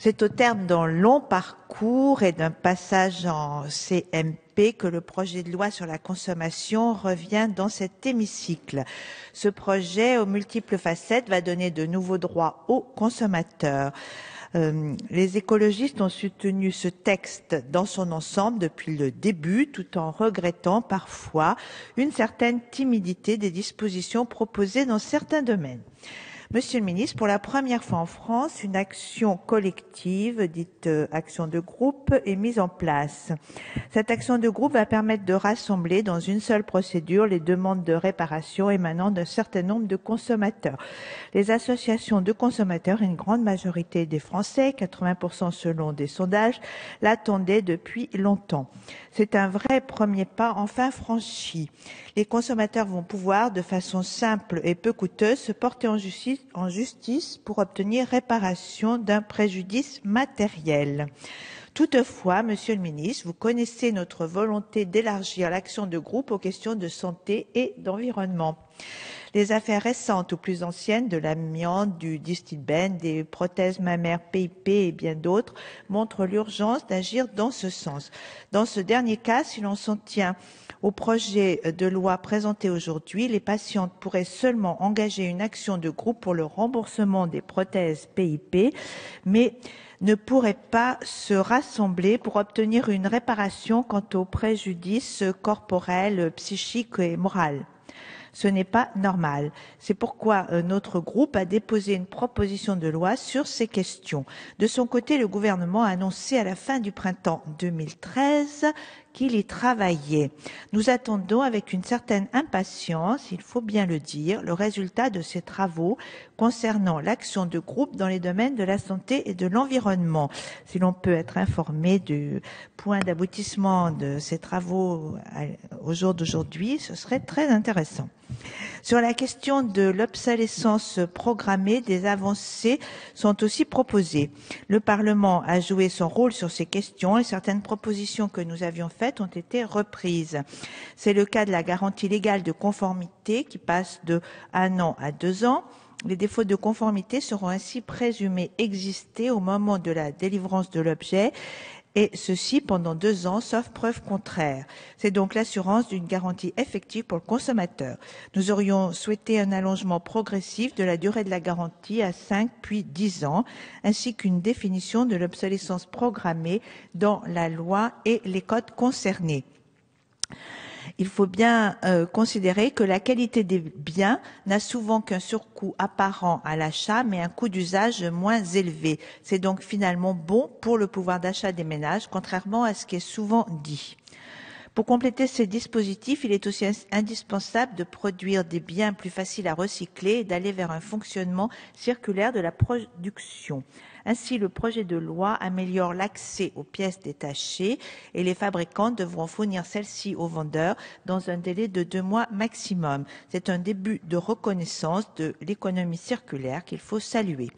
C'est au terme d'un long parcours et d'un passage en CMP que le projet de loi sur la consommation revient dans cet hémicycle. Ce projet, aux multiples facettes, va donner de nouveaux droits aux consommateurs. Les écologistes ont soutenu ce texte dans son ensemble depuis le début, tout en regrettant parfois une certaine timidité des dispositions proposées dans certains domaines. Monsieur le ministre, pour la première fois en France, une action collective, dite action de groupe, est mise en place. Cette action de groupe va permettre de rassembler dans une seule procédure les demandes de réparation émanant d'un certain nombre de consommateurs. Les associations de consommateurs, une grande majorité des Français, 80% selon des sondages, l'attendaient depuis longtemps. C'est un vrai premier pas enfin franchi. Les consommateurs vont pouvoir, de façon simple et peu coûteuse, se porter en justice pour obtenir réparation d'un préjudice matériel. Toutefois, Monsieur le ministre, vous connaissez notre volonté d'élargir l'action de groupe aux questions de santé et d'environnement. Les affaires récentes ou plus anciennes de l'amiante, du distilbène, des prothèses mammaires PIP et bien d'autres montrent l'urgence d'agir dans ce sens. Dans ce dernier cas, si l'on s'en tient au projet de loi présenté aujourd'hui, les patientes pourraient seulement engager une action de groupe pour le remboursement des prothèses PIP, mais ne pourraient pas se rassembler pour obtenir une réparation quant aux préjudices corporels, psychiques et moraux. Ce n'est pas normal. C'est pourquoi notre groupe a déposé une proposition de loi sur ces questions. De son côté, le gouvernement a annoncé à la fin du printemps 2013 qu'il y travaillait. Nous attendons avec une certaine impatience, il faut bien le dire, le résultat de ces travaux concernant l'action de groupe dans les domaines de la santé et de l'environnement. Si l'on peut être informé du point d'aboutissement de ces travaux au jour d'aujourd'hui, ce serait très intéressant. Sur la question de l'obsolescence programmée, des avancées sont aussi proposées. Le Parlement a joué son rôle sur ces questions et certaines propositions que nous avions faites ont été reprises. C'est le cas de la garantie légale de conformité qui passe de 1 an à 2 ans. Les défauts de conformité seront ainsi présumés exister au moment de la délivrance de l'objet, et ceci pendant 2 ans, sauf preuve contraire. C'est donc l'assurance d'une garantie effective pour le consommateur. Nous aurions souhaité un allongement progressif de la durée de la garantie à 5 puis 10 ans, ainsi qu'une définition de l'obsolescence programmée dans la loi et les codes concernés. Il faut bien considérer que la qualité des biens n'a souvent qu'un surcoût apparent à l'achat, mais un coût d'usage moins élevé. C'est donc finalement bon pour le pouvoir d'achat des ménages, contrairement à ce qui est souvent dit. Pour compléter ces dispositifs, il est aussi indispensable de produire des biens plus faciles à recycler et d'aller vers un fonctionnement circulaire de la production. Ainsi, le projet de loi améliore l'accès aux pièces détachées et les fabricants devront fournir celles-ci aux vendeurs dans un délai de 2 mois maximum. C'est un début de reconnaissance de l'économie circulaire qu'il faut saluer.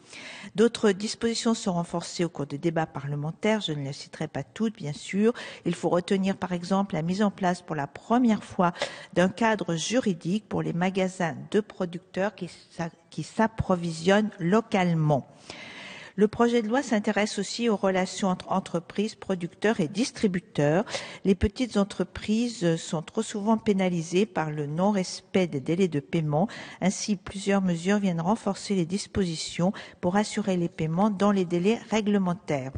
D'autres dispositions sont renforcées au cours des débats parlementaires. Je ne les citerai pas toutes, bien sûr. Il faut retenir, par exemple, la mise en place pour la première fois d'un cadre juridique pour les magasins de producteurs qui s'approvisionnent localement. Le projet de loi s'intéresse aussi aux relations entre entreprises, producteurs et distributeurs. Les petites entreprises sont trop souvent pénalisées par le non-respect des délais de paiement. Ainsi, plusieurs mesures viennent renforcer les dispositions pour assurer les paiements dans les délais réglementaires.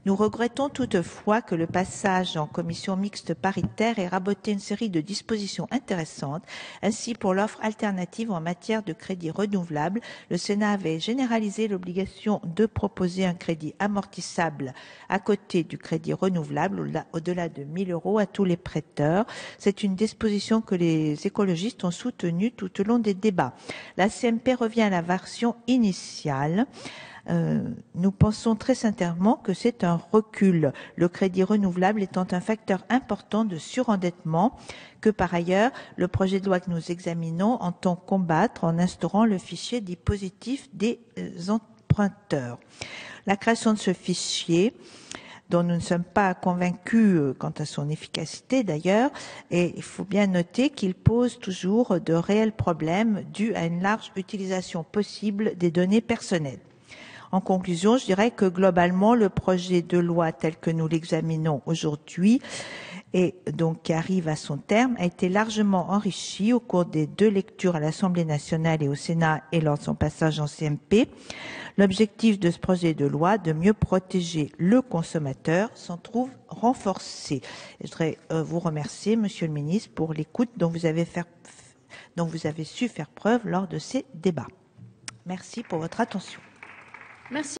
Nous regrettons toutefois que le passage en commission mixte paritaire ait raboté une série de dispositions intéressantes. Ainsi, pour l'offre alternative en matière de crédit renouvelable, le Sénat avait généralisé l'obligation de proposer un crédit amortissable à côté du crédit renouvelable au-delà de 1 000 € à tous les prêteurs. C'est une disposition que les écologistes ont soutenue tout au long des débats. La CMP revient à la version initiale. Nous pensons très sincèrement que c'est un recul, le crédit renouvelable étant un facteur important de surendettement que par ailleurs le projet de loi que nous examinons entend combattre en instaurant le fichier dit positif des emprunteurs. La création de ce fichier, dont nous ne sommes pas convaincus quant à son efficacité d'ailleurs, et il faut bien noter qu'il pose toujours de réels problèmes dus à une large utilisation possible des données personnelles. En conclusion, je dirais que globalement, le projet de loi tel que nous l'examinons aujourd'hui et donc qui arrive à son terme a été largement enrichi au cours des 2 lectures à l'Assemblée nationale et au Sénat et lors de son passage en CMP. L'objectif de ce projet de loi de mieux protéger le consommateur s'en trouve renforcé. Je voudrais vous remercier, Monsieur le Ministre, pour l'écoute dont vous avez su faire preuve lors de ces débats. Merci pour votre attention. Merci.